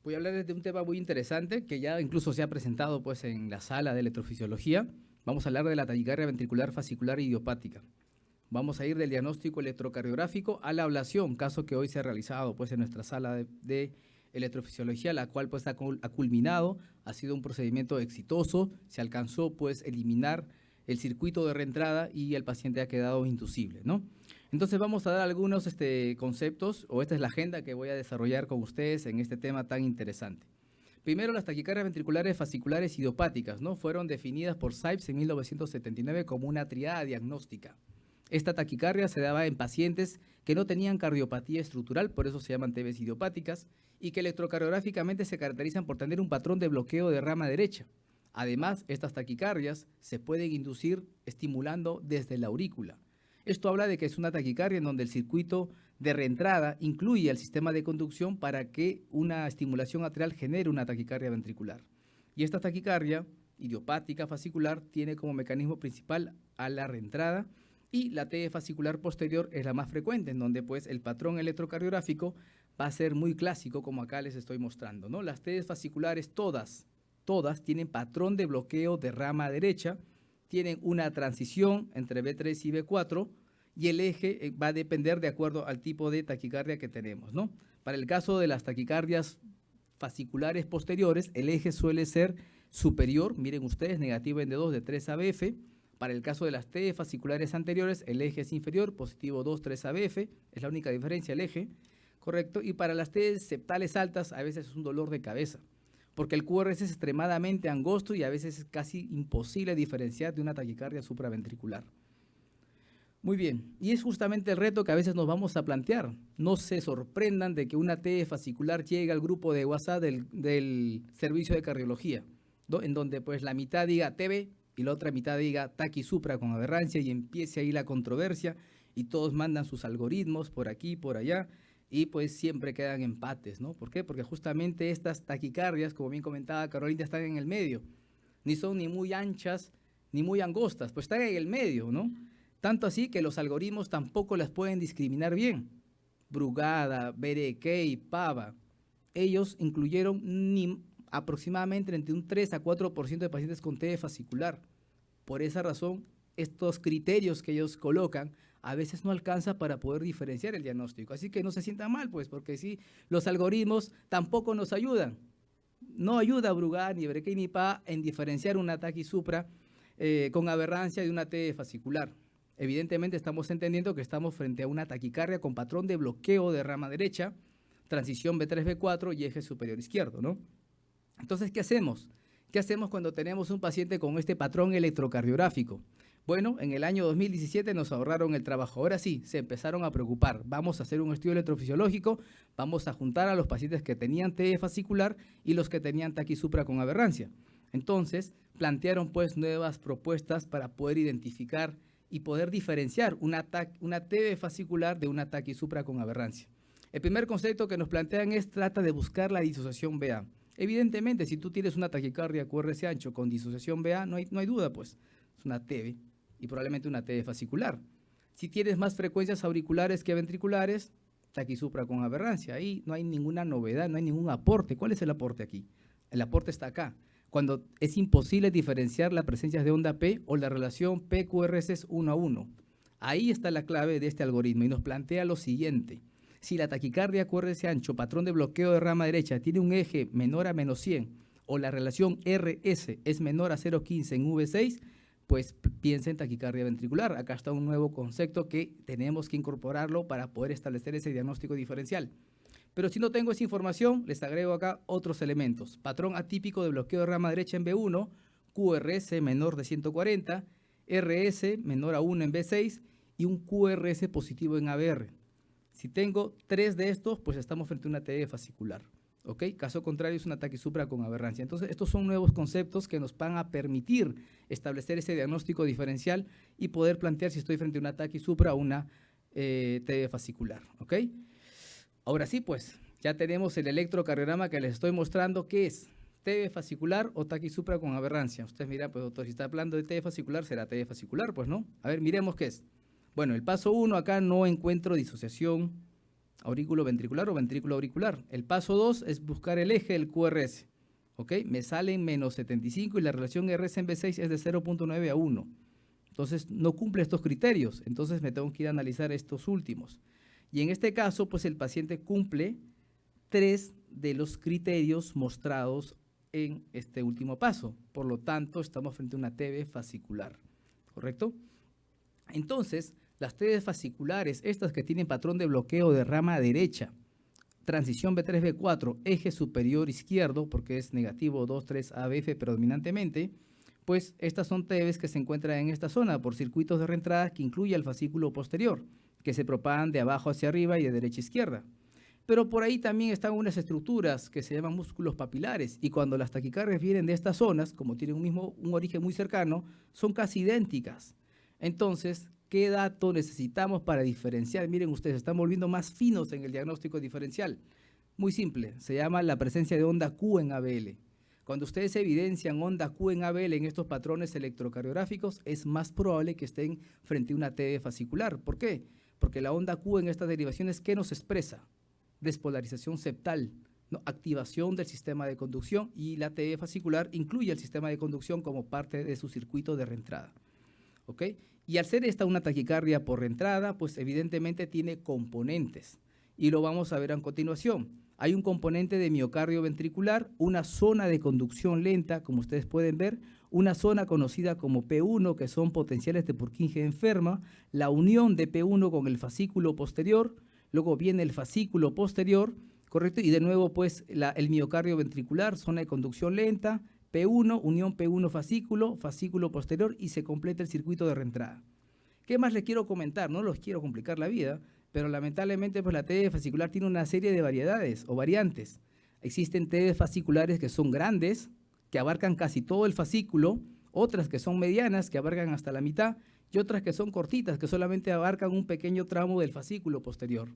Voy a hablarles de un tema muy interesante que ya incluso se ha presentado pues, en la sala de electrofisiología. Vamos a hablar de la taquicardia ventricular fascicular idiopática. Vamos a ir del diagnóstico electrocardiográfico a la ablación, caso que hoy se ha realizado pues, en nuestra sala de electrofisiología, la cual pues, ha culminado, ha sido un procedimiento exitoso, se alcanzó pues, eliminar el circuito de reentrada y el paciente ha quedado inducible, ¿no? Entonces vamos a dar algunos conceptos, o esta es la agenda que voy a desarrollar con ustedes en este tema tan interesante. Primero, las taquicardias ventriculares fasciculares idiopáticas, ¿no? Fueron definidas por Sipes en 1979 como una triada diagnóstica. Esta taquicardia se daba en pacientes que no tenían cardiopatía estructural, por eso se llaman TBs idiopáticas, y que electrocardiográficamente se caracterizan por tener un patrón de bloqueo de rama derecha. Además, estas taquicardias se pueden inducir estimulando desde la aurícula. Esto habla de que es una taquicardia en donde el circuito de reentrada incluye el sistema de conducción para que una estimulación atrial genere una taquicardia ventricular. Y esta taquicardia idiopática fascicular tiene como mecanismo principal a la reentrada y la T fascicular posterior es la más frecuente, en donde pues el patrón electrocardiográfico va a ser muy clásico como acá les estoy mostrando, ¿no? Las T fasciculares todas tienen patrón de bloqueo de rama derecha, tienen una transición entre B3 y B4 y el eje va a depender de acuerdo al tipo de taquicardia que tenemos, ¿no? Para el caso de las taquicardias fasciculares posteriores, el eje suele ser superior, miren ustedes, negativo en D2 de 3 ABF. Para el caso de las T fasciculares anteriores, el eje es inferior, positivo 2, 3 ABF, es la única diferencia el eje, correcto. Y para las T septales altas, a veces es un dolor de cabeza, porque el QRS es extremadamente angosto y a veces es casi imposible diferenciar de una taquicardia supraventricular. Muy bien, y es justamente el reto que a veces nos vamos a plantear. No se sorprendan de que una T fascicular llegue al grupo de WhatsApp del servicio de cardiología, ¿no? En donde pues la mitad diga TB y la otra mitad diga taqui supra con aberrancia y empiece ahí la controversia y todos mandan sus algoritmos por aquí, por allá, y pues siempre quedan empates, ¿no? ¿Por qué? Porque justamente estas taquicardias, como bien comentaba Carolina, están en el medio. Ni son ni muy anchas ni muy angostas, pues están en el medio, ¿no? Tanto así que los algoritmos tampoco las pueden discriminar bien. Brugada, Berekei, Pava, ellos incluyeron aproximadamente entre un 3 a 4% de pacientes con TB fascicular. Por esa razón, estos criterios que ellos colocan a veces no alcanza para poder diferenciar el diagnóstico. Así que no se sienta mal, pues, porque sí, los algoritmos tampoco nos ayudan. No ayuda a Brugada, ni Berekei, ni Pava en diferenciar una taqui supra con aberrancia de una TB fascicular. Evidentemente estamos entendiendo que estamos frente a una taquicardia con patrón de bloqueo de rama derecha, transición B3-B4 y eje superior izquierdo, ¿no? Entonces, ¿qué hacemos? ¿Qué hacemos cuando tenemos un paciente con este patrón electrocardiográfico? Bueno, en el año 2017 nos ahorraron el trabajo. Ahora sí, se empezaron a preocupar. Vamos a hacer un estudio electrofisiológico, vamos a juntar a los pacientes que tenían TB fascicular y los que tenían taqui supra con aberrancia. Entonces, plantearon pues nuevas propuestas para poder identificar y poder diferenciar una TB fascicular de una taqui supra con aberrancia. El primer concepto que nos plantean es trata de buscar la disociación BA. Evidentemente, si tú tienes una taquicardia QRS ancho con disociación BA, no hay duda, pues, es una TB y probablemente una TB fascicular. Si tienes más frecuencias auriculares que ventriculares, taqui supra con aberrancia. Ahí no hay ninguna novedad, no hay ningún aporte. ¿Cuál es el aporte aquí? El aporte está acá. Cuando es imposible diferenciar la presencia de onda P o la relación P-QRS es 1 a 1. Ahí está la clave de este algoritmo y nos plantea lo siguiente. Si la taquicardia QRS ancho, patrón de bloqueo de rama derecha, tiene un eje menor a menos 100 o la relación RS es menor a 0,15 en V6, pues piensa en taquicardia ventricular. Acá está un nuevo concepto que tenemos que incorporarlo para poder establecer ese diagnóstico diferencial. Pero si no tengo esa información, les agrego acá otros elementos. Patrón atípico de bloqueo de rama derecha en B1, QRS menor de 140, RS menor a 1 en B6 y un QRS positivo en ABR. Si tengo 3 de estos, pues estamos frente a una TB fascicular. ¿Ok? Caso contrario, es un ataque supra con aberrancia. Entonces, estos son nuevos conceptos que nos van a permitir establecer ese diagnóstico diferencial y poder plantear si estoy frente a un ataque supra o una TB fascicular. ¿Ok? Ahora sí, pues, ya tenemos el electrocardiograma que les estoy mostrando. ¿Qué es? TB fascicular o taqui supra con aberrancia. Ustedes miran, pues, doctor, si está hablando de TB fascicular, será TB fascicular, pues, ¿no? A ver, miremos qué es. Bueno, el paso 1, acá no encuentro disociación aurículo ventricular o ventrículo auricular. El paso 2 es buscar el eje del QRS. ¿Ok? Me salen menos 75 y la relación RS en B6 es de 0.9 a 1. Entonces, no cumple estos criterios. Entonces, me tengo que ir a analizar estos últimos. Y en este caso, pues el paciente cumple 3 de los criterios mostrados en este último paso. Por lo tanto, estamos frente a una TB fascicular. ¿Correcto? Entonces, las TB fasciculares, estas que tienen patrón de bloqueo de rama derecha, transición B3, B4, eje superior izquierdo, porque es negativo 2, 3, ABF predominantemente, pues estas son TBs que se encuentran en esta zona por circuitos de reentrada que incluye el fascículo posterior, que se propagan de abajo hacia arriba y de derecha a izquierda. Pero por ahí también están unas estructuras que se llaman músculos papilares, y cuando las taquicardias vienen de estas zonas, como tienen un origen muy cercano, son casi idénticas. Entonces, ¿qué dato necesitamos para diferenciar? Miren ustedes, se están volviendo más finos en el diagnóstico diferencial. Muy simple, se llama la presencia de onda Q en ABL. Cuando ustedes evidencian onda Q en ABL en estos patrones electrocardiográficos, es más probable que estén frente a una TB fascicular. ¿Por qué? Porque la onda Q en estas derivaciones, ¿qué nos expresa? Despolarización septal, ¿no? Activación del sistema de conducción, y la TB fascicular incluye el sistema de conducción como parte de su circuito de reentrada. ¿Ok? Y al ser esta una taquicardia por reentrada, pues evidentemente tiene componentes, y lo vamos a ver a continuación. Hay un componente de miocardio ventricular, una zona de conducción lenta, como ustedes pueden ver, una zona conocida como P1, que son potenciales de Purkinje enferma, la unión de P1 con el fascículo posterior, luego viene el fascículo posterior, ¿correcto? Y de nuevo, pues, el miocardio ventricular, zona de conducción lenta, P1, unión P1 fascículo, fascículo posterior, y se completa el circuito de reentrada. ¿Qué más les quiero comentar? No los quiero complicar la vida, pero lamentablemente pues la TB fascicular tiene una serie de variedades o variantes. Existen TB fasciculares que son grandes, que abarcan casi todo el fascículo, otras que son medianas, que abarcan hasta la mitad, y otras que son cortitas, que solamente abarcan un pequeño tramo del fascículo posterior.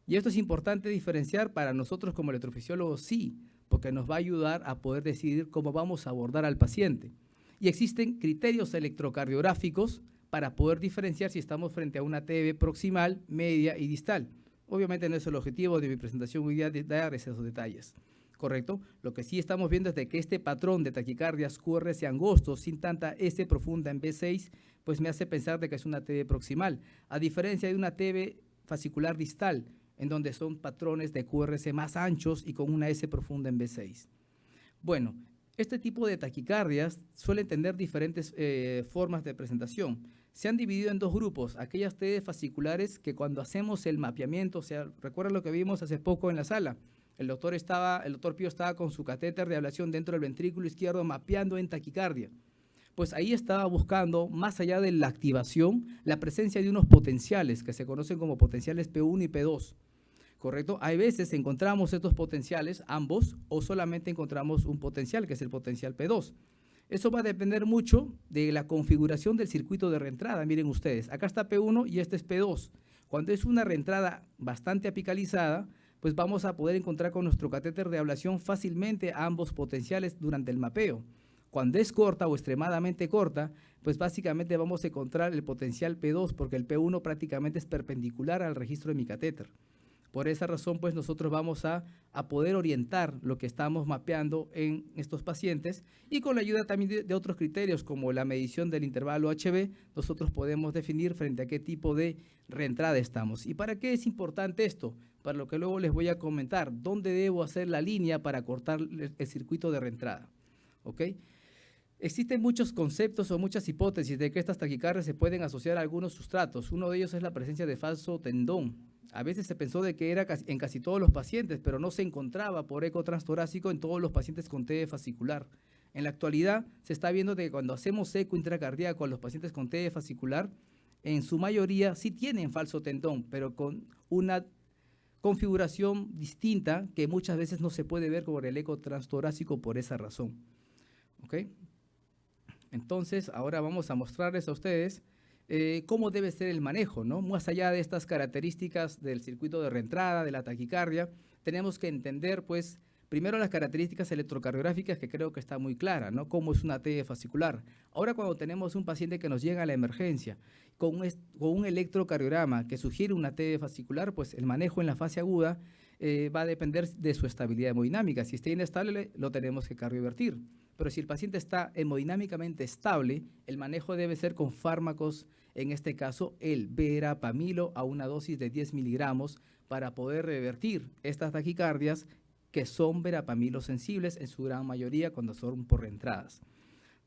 Y esto es importante diferenciar para nosotros como electrofisiólogos, sí, porque nos va a ayudar a poder decidir cómo vamos a abordar al paciente. Y existen criterios electrocardiográficos para poder diferenciar si estamos frente a una TB proximal, media y distal. Obviamente no es el objetivo de mi presentación hoy día de dar esos detalles, ¿correcto? Lo que sí estamos viendo es de que este patrón de taquicardias QRS angostos sin tanta S profunda en B6, pues me hace pensar de que es una TB proximal, a diferencia de una TB fascicular distal, en donde son patrones de QRS más anchos y con una S profunda en B6. Bueno, este tipo de taquicardias suelen tener diferentes formas de presentación. Se han dividido en dos grupos, aquellas TB fasciculares que cuando hacemos el mapeamiento, o sea, recuerda lo que vimos hace poco en la sala, el doctor Pío estaba con su catéter de ablación dentro del ventrículo izquierdo mapeando en taquicardia. Pues ahí estaba buscando, más allá de la activación, la presencia de unos potenciales que se conocen como potenciales P1 y P2. ¿Correcto? Hay veces encontramos estos potenciales, ambos, o solamente encontramos un potencial, que es el potencial P2. Eso va a depender mucho de la configuración del circuito de reentrada. Miren ustedes, acá está P1 y este es P2. Cuando es una reentrada bastante apicalizada, pues vamos a poder encontrar con nuestro catéter de ablación fácilmente ambos potenciales durante el mapeo. Cuando es corta o extremadamente corta, pues básicamente vamos a encontrar el potencial P2 porque el P1 prácticamente es perpendicular al registro de mi catéter. Por esa razón, pues nosotros vamos a poder orientar lo que estamos mapeando en estos pacientes, y con la ayuda también de otros criterios como la medición del intervalo HB, nosotros podemos definir frente a qué tipo de reentrada estamos. ¿Y para qué es importante esto? Para lo que luego les voy a comentar, dónde debo hacer la línea para cortar el circuito de reentrada. ¿Ok? Existen muchos conceptos o muchas hipótesis de que estas taquicardias se pueden asociar a algunos sustratos. Uno de ellos es la presencia de falso tendón. A veces se pensó de que era en casi todos los pacientes, pero no se encontraba por eco transtorácico en todos los pacientes con TB fascicular. En la actualidad se está viendo de que cuando hacemos eco intracardíaco a los pacientes con TB fascicular, en su mayoría sí tienen falso tendón, pero con una configuración distinta que muchas veces no se puede ver por el eco transtorácico por esa razón. ¿Ok? Entonces, ahora vamos a mostrarles a ustedes cómo debe ser el manejo, ¿no? Más allá de estas características del circuito de reentrada, de la taquicardia, tenemos que entender, pues, Primero las características electrocardiográficas, que creo que está muy clara, ¿no? Cómo es una TB fascicular. Ahora cuando tenemos un paciente que nos llega a la emergencia con un electrocardiograma que sugiere una TB fascicular, pues el manejo en la fase aguda va a depender de su estabilidad hemodinámica. Si está inestable, lo tenemos que cardiovertir. Pero si el paciente está hemodinámicamente estable, el manejo debe ser con fármacos, en este caso el verapamilo a una dosis de 10 miligramos para poder revertir estas taquicardias que son verapamilo sensibles en su gran mayoría cuando son por reentradas.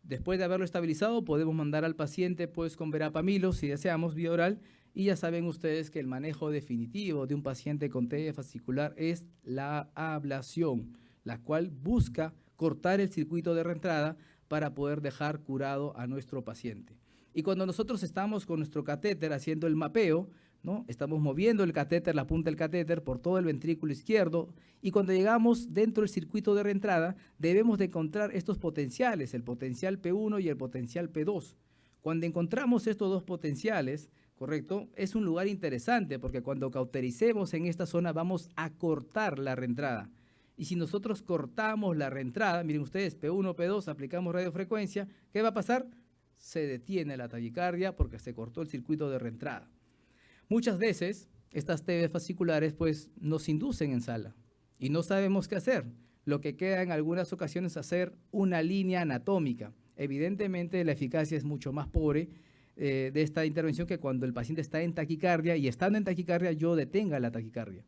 Después de haberlo estabilizado, podemos mandar al paciente pues con verapamilo, si deseamos, vía oral, y ya saben ustedes que el manejo definitivo de un paciente con TB fascicular es la ablación, la cual busca cortar el circuito de reentrada para poder dejar curado a nuestro paciente. Y cuando nosotros estamos con nuestro catéter haciendo el mapeo, ¿no? Estamos moviendo el catéter, la punta del catéter por todo el ventrículo izquierdo, y cuando llegamos dentro del circuito de reentrada debemos de encontrar estos potenciales, el potencial P1 y el potencial P2. Cuando encontramos estos dos potenciales, ¿correcto? Es un lugar interesante porque cuando cautericemos en esta zona vamos a cortar la reentrada. Y si nosotros cortamos la reentrada, miren ustedes, P1, P2, aplicamos radiofrecuencia, ¿qué va a pasar? Se detiene la taquicardia porque se cortó el circuito de reentrada. Muchas veces estas TB fasciculares pues nos inducen en sala y no sabemos qué hacer. Lo que queda en algunas ocasiones es hacer una línea anatómica. Evidentemente la eficacia es mucho más pobre de esta intervención que cuando el paciente está en taquicardia y estando en taquicardia yo detenga la taquicardia.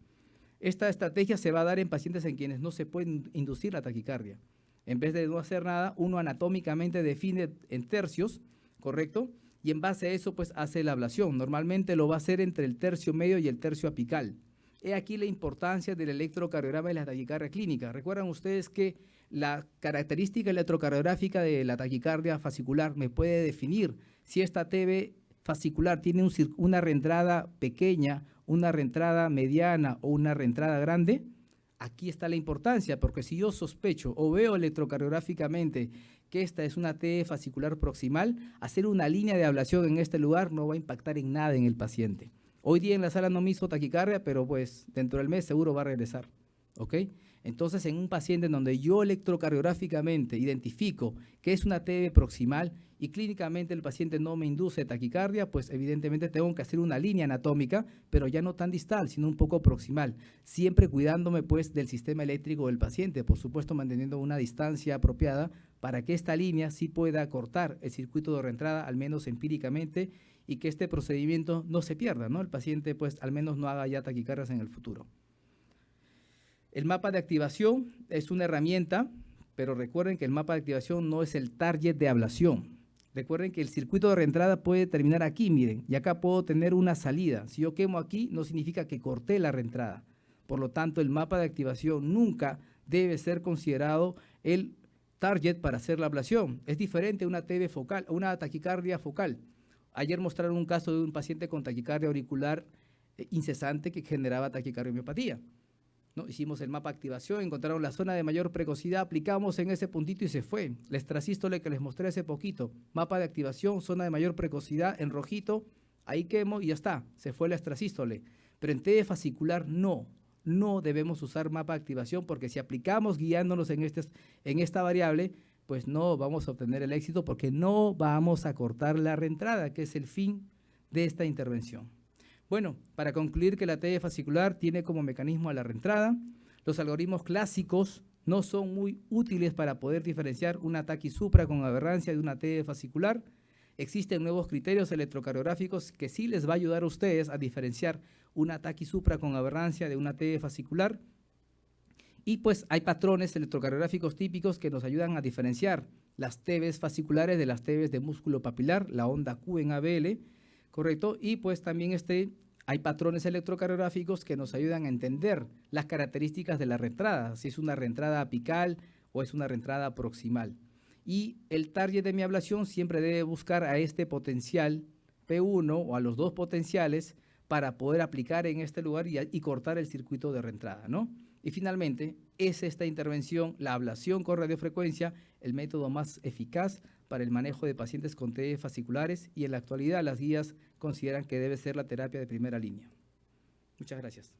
Esta estrategia se va a dar en pacientes en quienes no se puede inducir la taquicardia. En vez de no hacer nada, uno anatómicamente define en tercios, ¿correcto? Y en base a eso, pues, hace la ablación. Normalmente lo va a hacer entre el tercio medio y el tercio apical. He aquí la importancia del electrocardiograma y la taquicardia clínica. Recuerdan ustedes que la característica electrocardiográfica de la taquicardia fascicular me puede definir si esta TB fascicular tiene una reentrada pequeña, una reentrada mediana o una reentrada grande. Aquí está la importancia, porque si yo sospecho o veo electrocardiográficamente que esta es una TB fascicular proximal, hacer una línea de ablación en este lugar no va a impactar en nada en el paciente. Hoy día en la sala no me hizo taquicardia, pero pues dentro del mes seguro va a regresar, ¿ok? Entonces, en un paciente en donde yo electrocardiográficamente identifico que es una TB proximal y clínicamente el paciente no me induce taquicardia, pues evidentemente tengo que hacer una línea anatómica, pero ya no tan distal, sino un poco proximal, siempre cuidándome pues del sistema eléctrico del paciente, por supuesto manteniendo una distancia apropiada para que esta línea sí pueda cortar el circuito de reentrada, al menos empíricamente, y que este procedimiento no se pierda, ¿no? El paciente pues al menos no haga ya taquicardias en el futuro. El mapa de activación es una herramienta, pero recuerden que el mapa de activación no es el target de ablación. Recuerden que el circuito de reentrada puede terminar aquí, miren, y acá puedo tener una salida. Si yo quemo aquí, no significa que corté la reentrada. Por lo tanto, el mapa de activación nunca debe ser considerado el target para hacer la ablación. Es diferente a una TB focal, una taquicardia focal. Ayer mostraron un caso de un paciente con taquicardia auricular incesante que generaba taquicardiomyopatía. ¿No? Hicimos el mapa de activación, encontraron la zona de mayor precocidad, aplicamos en ese puntito y se fue. La extrasístole que les mostré hace poquito, mapa de activación, zona de mayor precocidad, en rojito, ahí quemo y ya está, se fue la extrasístole. Pero en TB fascicular no debemos usar mapa de activación porque si aplicamos guiándonos en esta variable, pues no vamos a obtener el éxito porque no vamos a cortar la reentrada, que es el fin de esta intervención. Bueno, para concluir que la TB fascicular tiene como mecanismo a la reentrada, los algoritmos clásicos no son muy útiles para poder diferenciar una taquisupra con aberrancia de una TB fascicular. Existen nuevos criterios electrocardiográficos que sí les va a ayudar a ustedes a diferenciar una taquisupra con aberrancia de una TB fascicular. Y pues hay patrones electrocardiográficos típicos que nos ayudan a diferenciar las TBs fasciculares de las TBs de músculo papilar, la onda Q en ABL, ¿correcto? Y pues también hay patrones electrocardiográficos que nos ayudan a entender las características de la reentrada, si es una reentrada apical o es una reentrada proximal. Y el target de mi ablación siempre debe buscar a este potencial P1 o a los dos potenciales para poder aplicar en este lugar y cortar el circuito de reentrada, ¿no? Y finalmente, es esta intervención, la ablación con radiofrecuencia, el método más eficaz para el manejo de pacientes con TB fasciculares y en la actualidad las guías consideran que debe ser la terapia de primera línea. Muchas gracias.